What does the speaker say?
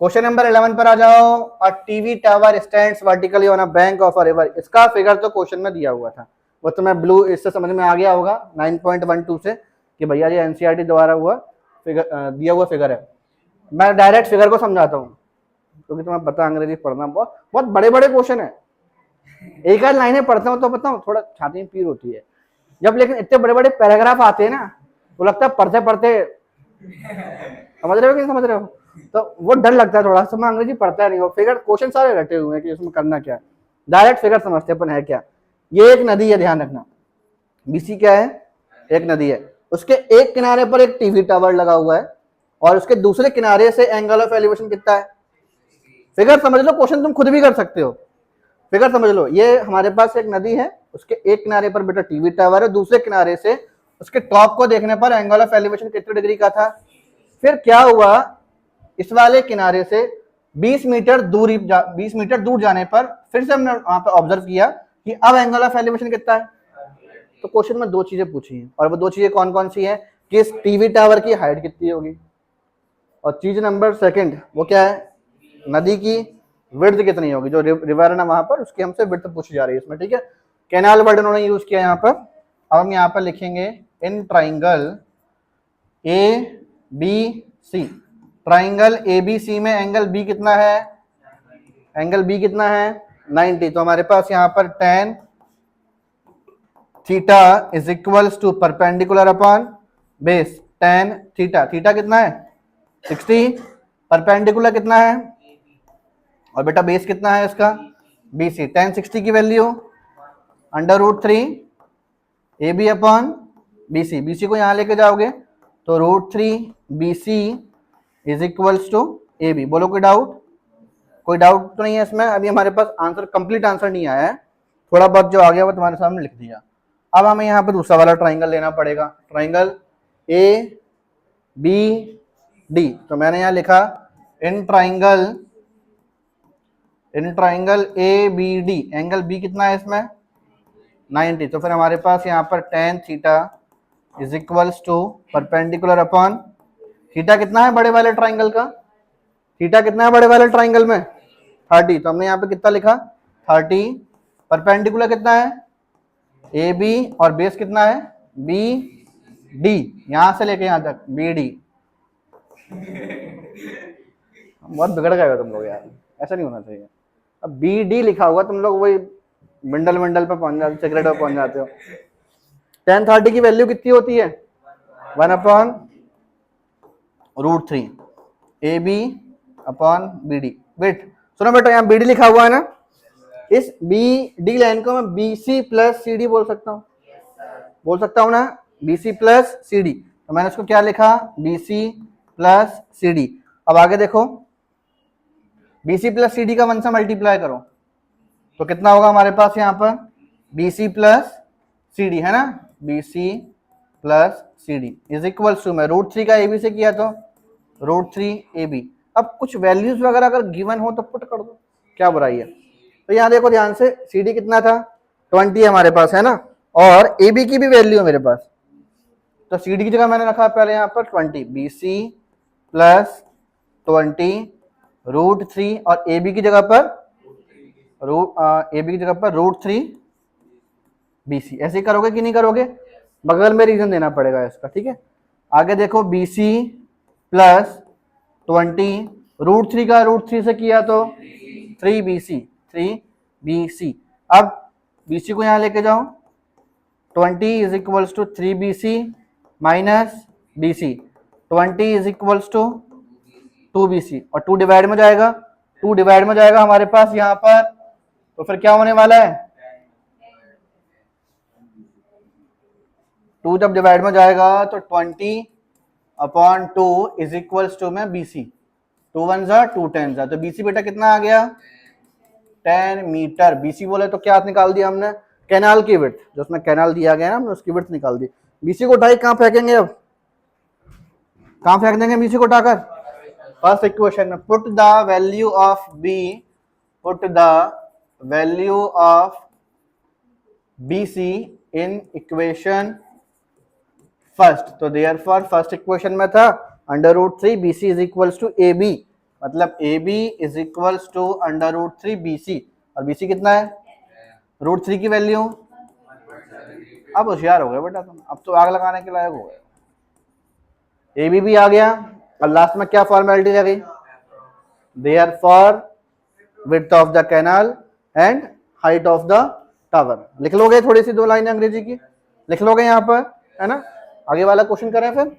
Question number 11 पर आ जाओ। A TV tower stands vertically on a bank of a river. इसका figure तो question में दिया हुआ था, वो तो मैं ब्लू इससे समझ में आ गया होगा 9.12 से कि भैया ये एनसीईआरटी द्वारा हुआ फिगर दिया हुआ फिगर है। मैं डायरेक्ट फिगर को समझाता हूँ क्योंकि तुम्हें पता अंग्रेजी पढ़ना बहुत बहुत बड़े बड़े क्वेश्चन है। एक आध लाइनें पढ़ता हूँ तो बताऊँ थोड़ा छाती में पीर होती है जब, लेकिन इतने बड़े बड़े पैराग्राफ आते हैं ना तो लगता है पढ़ते पढ़ते समझ रहे हो कि नहीं समझ रहे हो, तो वो डर लगता है थोड़ा सा। मैं अंग्रेजी पढ़ता नहीं, वो फिगर क्वेश्चन सारे रटे हुए हैं कि इसमें करना क्या है। डायरेक्ट फिगर समझते अपन है क्या। ये एक नदी है, ध्यान रखना। बीसी क्या है? एक नदी है। उसके एक किनारे पर एक टीवी टावर लगा हुआ है और उसके दूसरे किनारे से एंगल ऑफ एलिवेशन कितना है? फिगर समझ लो, क्वेश्चन तुम खुद भी कर सकते हो। फिगर समझ लो, ये हमारे पास एक नदी है, उसके एक किनारे पर बेटा टीवी टावर है, दूसरे किनारे से उसके टॉप को देखने पर एंगल ऑफ एलिवेशन कितने डिग्री का था। फिर क्या हुआ, इस वाले किनारे से 20 मीटर दूर जाने पर फिर से हमने वहां पर ऑब्जर्व किया कि अब एंगल ऑफ एलिवेशन कितना है। तो क्वेश्चन में दो चीजें पूछी हैं और वो दो चीजें कौन कौन सी है कि इस टीवी टावर की हाइट कितनी होगी, और चीज नंबर सेकंड वो क्या है, नदी की विड्थ कितनी होगी। जो रिवर है ना वहां पर, उसकी हमसे विड्थ पूछी जा रही है इसमें, ठीक है। कैनाल वर्ड उन्होंने यूज किया यहाँ पर। अब हम यहाँ पर लिखेंगे in triangle A B C. Triangle A B C में एंगल बी कितना है? एंगल बी कितना है? 90। तो हमारे पास यहाँ पर tan theta is equals to perpendicular upon base tan theta. Theta कितना है? 60। परपेंडिकुलर कितना है? और बेटा बेस कितना है इसका? BC। tan 60 की value √3 AB upon BC। BC को यहाँ लेके जाओगे तो √3 BC is equals to AB। बोलो कोई डाउट? कोई डाउट तो नहीं है इसमें? अभी हमारे पास आंसर, कंप्लीट आंसर नहीं आया है, थोड़ा बहुत जो आ गया वो तुम्हारे सामने लिख दिया। अब हमें यहाँ पे दूसरा वाला ट्राइंगल लेना पड़ेगा, ट्राइंगल ABD। तो मैंने यहाँ लिखा in triangle ABD angle B कितना है इसमें? 90। तो फिर हमारे पास यहाँ पर tan theta is equals to perpendicular upon theta कितना है बड़े वाले ट्राइंगल का? थीटा कितना है बड़े वाले ट्राइंगल में? 30। तो हमने यहाँ पे कितना लिखा? 30। परपेंडिकुलर कितना है? AB और बेस कितना है? BD। यहां से लेके यहां तक BD। बहुत बिगड़ गए हो तुम लोग यार, ऐसा नहीं होना चाहिए। अब BD लिखा हुआ, तुम लोग वही मिंडल पे पहुंच जाते, सिगरेट पे पहुंच जाते हो। tan 30 की वैल्यू कितनी होती है? 1/√3 AB अपॉन BD। वेट सुनो बेटा, यहाँ BD लिखा हुआ है ना, इस BD लाइन को मैं BC प्लस CD बोल सकता हूँ, बोल सकता हूँ ना, BC प्लस CD। तो मैंने इसको क्या लिखा? BC plus CD। अब आगे देखो, BC प्लस CD का 1 से मल्टीप्लाई करो तो कितना होगा हमारे पास यहाँ पर? BC प्लस CD है ना, BC plus CD is equal to, मैं √3 का AB से किया तो √3 AB। अब कुछ वैल्यूज वगैरह अगर गिवन हो तो पुट कर दो, क्या बुराई है। तो यहाँ देखो ध्यान से, CD कितना था? 20 हमारे पास है ना, और AB की भी वैल्यू है मेरे पास। तो CD की जगह मैंने रखा पहले यहाँ पर 20, BC प्लस 20 √3, और AB की जगह पर √3 BC। ऐसे ही करोगे कि नहीं करोगे? बगल में रीजन देना पड़ेगा इसका, ठीक है। आगे देखो, BC प्लस 20 √3 का √3 से किया तो 3BC। अब BC को यहां लेके जाओ, 20 is equals to 3BC minus BC। 20 is equals to 2BC, और 2 डिवाइड में जाएगा, 2 डिवाइड में जाएगा हमारे पास यहाँ पर, तो फिर क्या होने वाला है? 2 जब डिवाइड में जाएगा तो 20/2 इज इक्वल्स टू में BC। 2 1 जा 2 10 जा, तो BC बेटा कितना आ गया? 10 मीटर। BC बोले तो क्या निकाल दिया हमने? कैनाल की विड्थ, जो उसमें कैनाल दिया गया ना, हमने उसकी विड्थ निकाल दी। BC को उठाई कहाँ फेंकेंगे? अब कहाँ फेंक देंगे BC को उठाकर? फर्स्ट इक्वेशन में। Put the value of BC in equation first. तो देयरफॉर फर्स्ट इक्वेशन में था √3 BC is equals to AB। मतलब A B is equals to √3 BC, और BC कितना है, √3 की वैल्यू। अब होशियार हो गए बेटा तुम, अब तो आग लगाने के लायक हो गए। ए बी भी आ गया, और लास्ट में क्या फॉर्मेलिटी रह गई, therefore width of the canal and height of the tower. लिख लोगे थोड़ी सी 2 लाइन अंग्रेजी की, लिख लोगे यहाँ पर, है ना। आगे वाला क्वेश्चन करें फिर।